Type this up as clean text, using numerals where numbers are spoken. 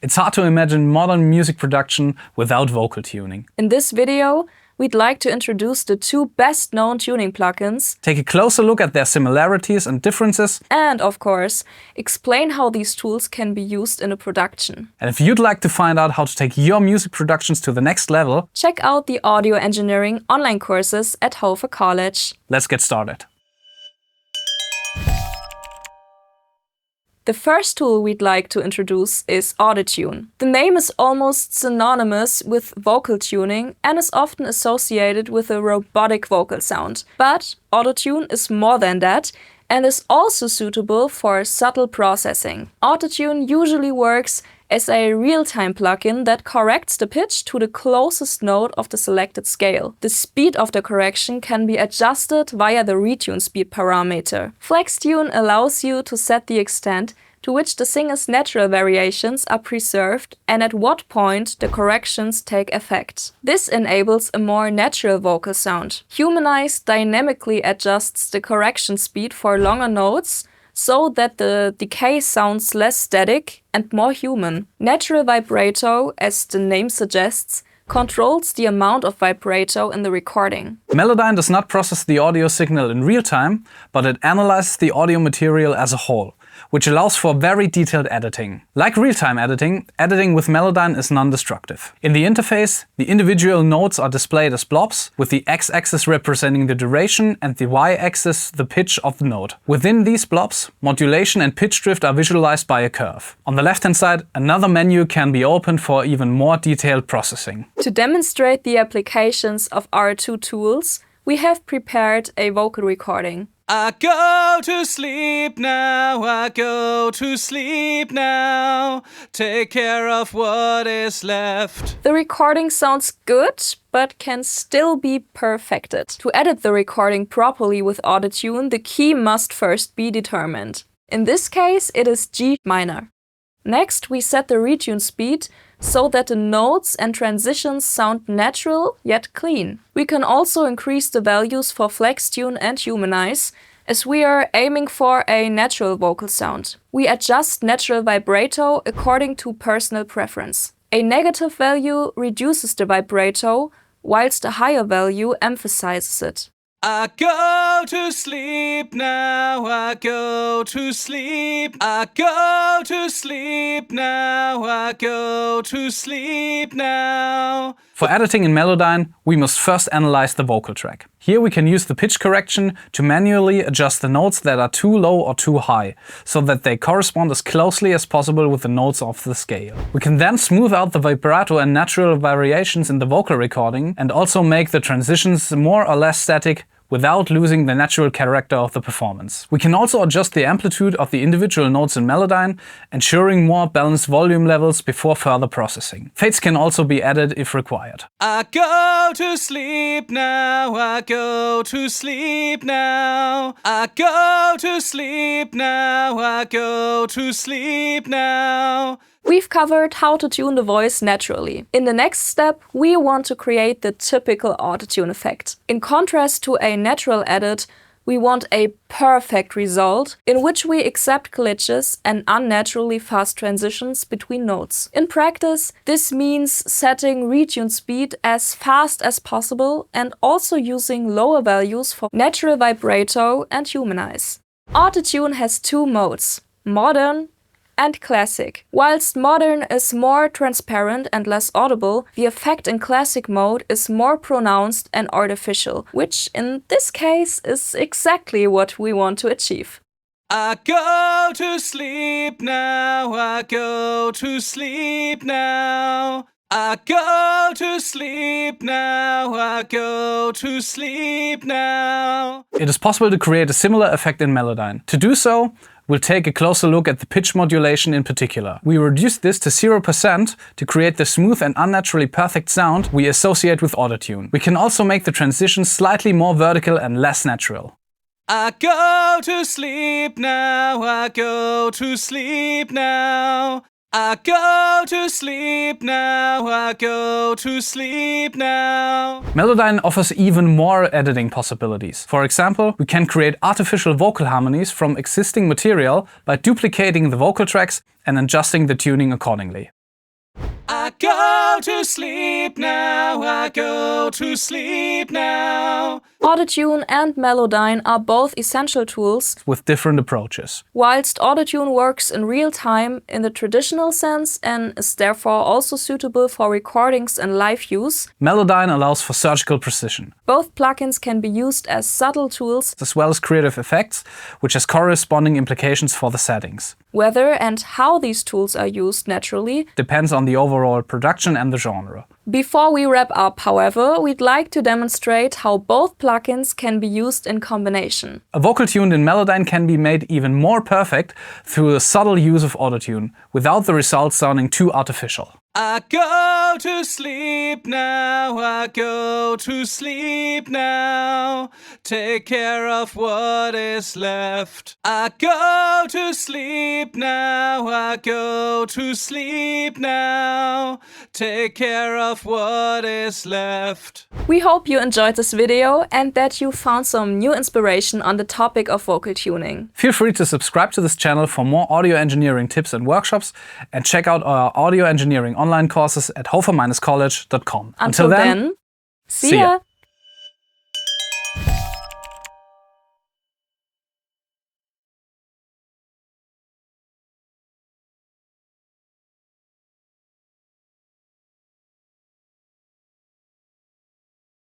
It's hard to imagine modern music production without vocal tuning. In this video, we'd like to introduce the 2 best-known tuning plugins, take a closer look at their similarities and differences, and, of course, explain how these tools can be used in a production. And if you'd like to find out how to take your music productions to the next level, check out the audio engineering online courses at HOFA-College. Let's get started. The first tool we'd like to introduce is AutoTune. The name is almost synonymous with vocal tuning and is often associated with a robotic vocal sound. But AutoTune is more than that and is also suitable for subtle processing. AutoTune usually works as a real-time plugin that corrects the pitch to the closest note of the selected scale. The speed of the correction can be adjusted via the retune speed parameter. FlexTune allows you to set the extent to which the singer's natural variations are preserved and at what point the corrections take effect. This enables a more natural vocal sound. Humanize dynamically adjusts the correction speed for longer notes so that the decay sounds less static and more human. Natural vibrato, as the name suggests, controls the amount of vibrato in the recording. Melodyne does not process the audio signal in real time, but it analyzes the audio material as a whole, which allows for very detailed editing. Like real-time editing, editing with Melodyne is non-destructive. In the interface, the individual notes are displayed as blobs, with the x-axis representing the duration and the y-axis the pitch of the note. Within these blobs, modulation and pitch drift are visualized by a curve. On the left-hand side, another menu can be opened for even more detailed processing. To demonstrate the applications of our 2 tools, we have prepared a vocal recording. I go to sleep now, I go to sleep now, take care of what is left. The recording sounds good, but can still be perfected. To edit the recording properly with AutoTune, the key must first be determined. In this case, it is G minor. Next, we set the retune speed so that the notes and transitions sound natural yet clean. We can also increase the values for FlexTune and Humanize, as we are aiming for a natural vocal sound. We adjust natural vibrato according to personal preference. A negative value reduces the vibrato, whilst a higher value emphasizes it. I go to sleep now, I go to sleep. I go to sleep now, I go to sleep now. For editing in Melodyne, we must first analyze the vocal track. Here we can use the pitch correction to manually adjust the notes that are too low or too high, so that they correspond as closely as possible with the notes of the scale. We can then smooth out the vibrato and natural variations in the vocal recording and also make the transitions more or less static without losing the natural character of the performance. We can also adjust the amplitude of the individual notes in Melodyne, ensuring more balanced volume levels before further processing. Fades can also be added if required. I go to sleep now, I go to sleep now. I go to sleep now, I go to sleep now. We've covered how to tune the voice naturally. In the next step, we want to create the typical AutoTune effect. In contrast to a natural edit, we want a perfect result in which we accept glitches and unnaturally fast transitions between notes. In practice, this means setting retune speed as fast as possible and also using lower values for natural vibrato and humanize. AutoTune has 2 modes, modern and classic. Whilst modern is more transparent and less audible, the effect in classic mode is more pronounced and artificial, which in this case is exactly what we want to achieve. I go to sleep now, I go to sleep now. I go to sleep now, I go to sleep now. It is possible to create a similar effect in Melodyne. To do so, we'll take a closer look at the pitch modulation in particular. We reduce this to 0% to create the smooth and unnaturally perfect sound we associate with AutoTune. We can also make the transitions slightly more vertical and less natural. I go to sleep now, I go to sleep now. I go to sleep now, I go to sleep now. Melodyne offers even more editing possibilities. For example, we can create artificial vocal harmonies from existing material by duplicating the vocal tracks and adjusting the tuning accordingly. go to sleep now, I go to sleep now. AutoTune and Melodyne are both essential tools, with different approaches. whilst AutoTune works in real time in the traditional sense and is therefore also suitable for recordings and live use. Melodyne allows for surgical precision, Both plugins can be used as subtle tools. as well as creative effects, which has corresponding implications for the settings. Whether and how these tools are used naturally. Depends on the overall production and the genre. Before we wrap up, however, we'd like to demonstrate how both plugins can be used in combination. A vocal tuned in Melodyne can be made even more perfect through a subtle use of AutoTune, without the results sounding too artificial. I go to sleep now, I go to sleep now. Take care of what is left. I go to sleep now, I go to sleep now. Take care of what is left. We hope you enjoyed this video and that you found some new inspiration on the topic of vocal tuning. Feel free to subscribe to this channel for more audio engineering tips and workshops, and check out our audio engineering online courses at HOFA-College.com. Until then, see ya!